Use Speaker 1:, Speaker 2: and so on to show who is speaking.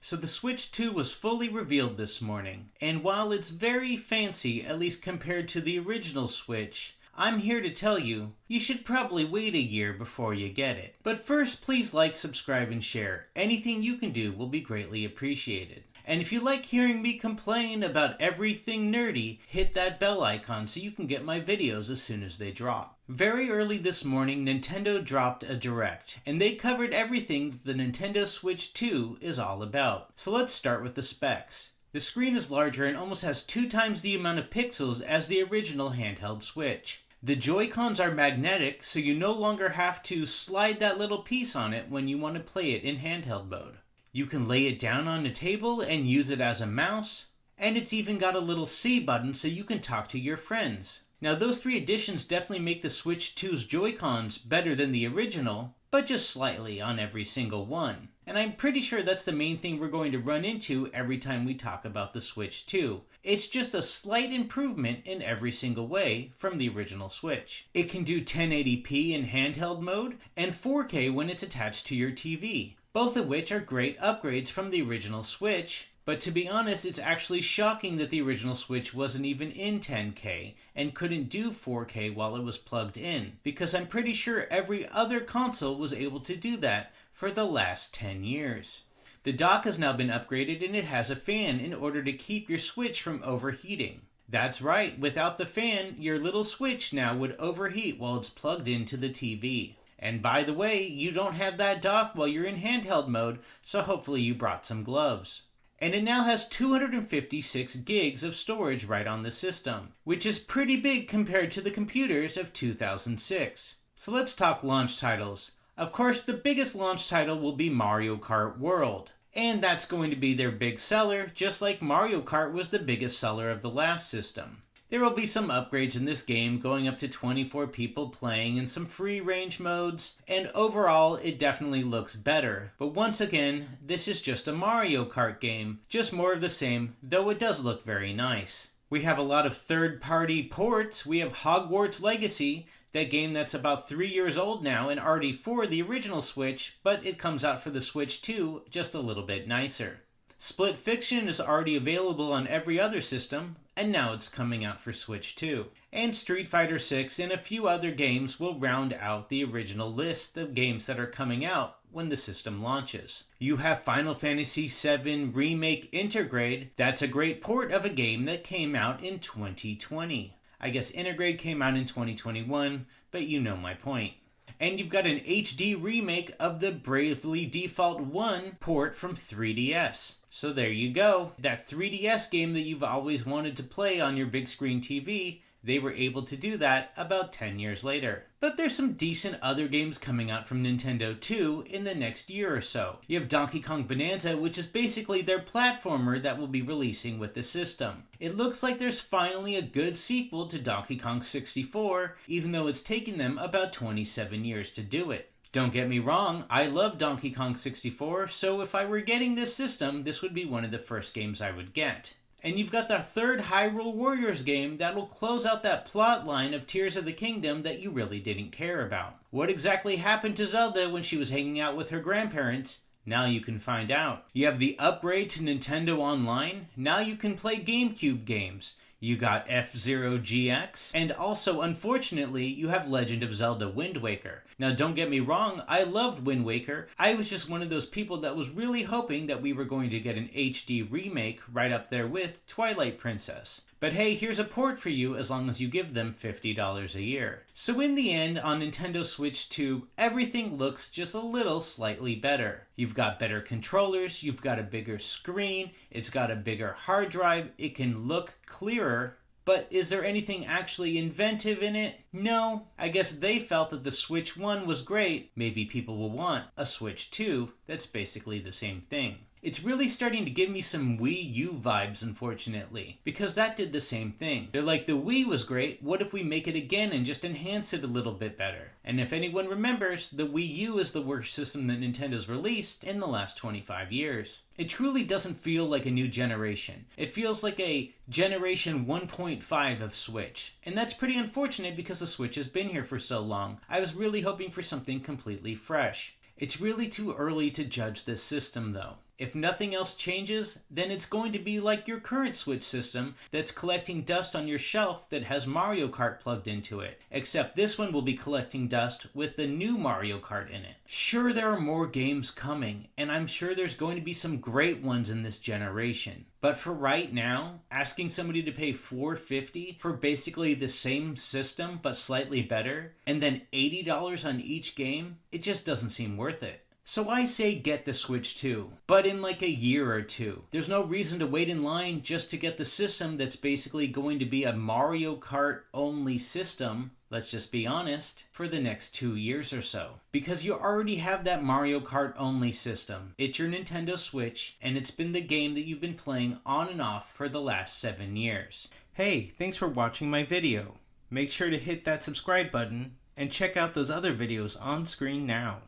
Speaker 1: So the Switch 2 was fully revealed this morning, and while it's very fancy, at least compared to the original Switch, I'm here to tell you, you should probably wait a year before you get it. But first, please like, subscribe, and share. Anything you can do will be greatly appreciated. And if you like hearing me complain about everything nerdy, hit that bell icon so you can get my videos as soon as they drop. Very early this morning, Nintendo dropped a Direct, and they covered everything the Nintendo Switch 2 is all about. So let's start with the specs. The screen is larger and almost has 2 times the amount of pixels as the original handheld Switch. The Joy-Cons are magnetic, so you no longer have to slide that little piece on it when you want to play it in handheld mode. You can lay it down on a table and use it as a mouse, and it's even got a little C button so you can talk to your friends. Now those 3 additions definitely make the Switch 2's Joy-Cons better than the original, but just slightly on every single one. And I'm pretty sure that's the main thing we're going to run into every time we talk about the Switch 2. It's just a slight improvement in every single way from the original Switch. It can do 1080p in handheld mode and 4K when it's attached to your TV, both of which are great upgrades from the original Switch. But to be honest, it's actually shocking that the original Switch wasn't even in 10K and couldn't do 4K while it was plugged in, because I'm pretty sure every other console was able to do that for the last 10 years. The dock has now been upgraded and it has a fan in order to keep your Switch from overheating. That's right, without the fan, your little Switch now would overheat while it's plugged into the TV. And by the way, you don't have that dock while you're in handheld mode, so hopefully you brought some gloves. And it now has 256 gigs of storage right on the system, which is pretty big compared to the computers of 2006. So let's talk launch titles. Of course, the biggest launch title will be Mario Kart World. And that's going to be their big seller, just like Mario Kart was the biggest seller of the last system. There will be some upgrades in this game, going up to 24 people playing and some free range modes, and overall it definitely looks better. But once again, this is just a Mario Kart game, just more of the same, though it does look very nice. We have a lot of third-party ports. We have Hogwarts Legacy, that game that's about 3 years old now and already for the original Switch, but it comes out for the Switch 2 just a little bit nicer. Split Fiction is already available on every other system, and now it's coming out for Switch 2. And Street Fighter 6 and a few other games will round out the original list of games that are coming out when the system launches. You have Final Fantasy VII Remake Intergrade. That's a great port of a game that came out in 2020. I guess Intergrade came out in 2021, but you know my point. And you've got an HD remake of the Bravely Default 1 port from 3DS. So there you go. That 3DS game that you've always wanted to play on your big screen TV, they were able to do that about 10 years later. But there's some decent other games coming out from Nintendo too in the next year or so. You have Donkey Kong Bonanza, which is basically their platformer that will be releasing with the system. It looks like there's finally a good sequel to Donkey Kong 64, even though it's taken them about 27 years to do it. Don't get me wrong, I love Donkey Kong 64, so if I were getting this system, this would be one of the first games I would get. And you've got the third Hyrule Warriors game that will close out that plot line of Tears of the Kingdom that you really didn't care about. What exactly happened to Zelda when she was hanging out with her grandparents? Now you can find out. You have the upgrade to Nintendo Online. Now you can play GameCube games. You got F-Zero GX, and also, unfortunately, you have Legend of Zelda Wind Waker. Now, don't get me wrong, I loved Wind Waker. I was just one of those people that was really hoping that we were going to get an HD remake right up there with Twilight Princess. But hey, here's a port for you as long as you give them $50 a year. So in the end, on Nintendo Switch 2, everything looks just a little slightly better. You've got better controllers, you've got a bigger screen, it's got a bigger hard drive, it can look clearer. But is there anything actually inventive in it? No. I guess they felt that the Switch 1 was great. Maybe people will want a Switch 2 that's basically the same thing. It's really starting to give me some Wii U vibes, unfortunately, because that did the same thing. They're like, the Wii was great, what if we make it again and just enhance it a little bit better? And if anyone remembers, the Wii U is the worst system that Nintendo's released in the last 25 years. It truly doesn't feel like a new generation. It feels like a generation 1.5 of Switch. And that's pretty unfortunate because the Switch has been here for so long. I was really hoping for something completely fresh. It's really too early to judge this system though. If nothing else changes, then it's going to be like your current Switch system that's collecting dust on your shelf that has Mario Kart plugged into it, except this one will be collecting dust with the new Mario Kart in it. Sure, there are more games coming, and I'm sure there's going to be some great ones in this generation. But for right now, asking somebody to pay $450 for basically the same system but slightly better, and then $80 on each game, it just doesn't seem worth it. So I say get the Switch 2, but in like a year or two. There's no reason to wait in line just to get the system that's basically going to be a Mario Kart only system, let's just be honest, for the next 2 years or so. Because you already have that Mario Kart only system. It's your Nintendo Switch, and it's been the game that you've been playing on and off for the last 7 years. Hey, thanks for watching my video. Make sure to hit that subscribe button and check out those other videos on screen now.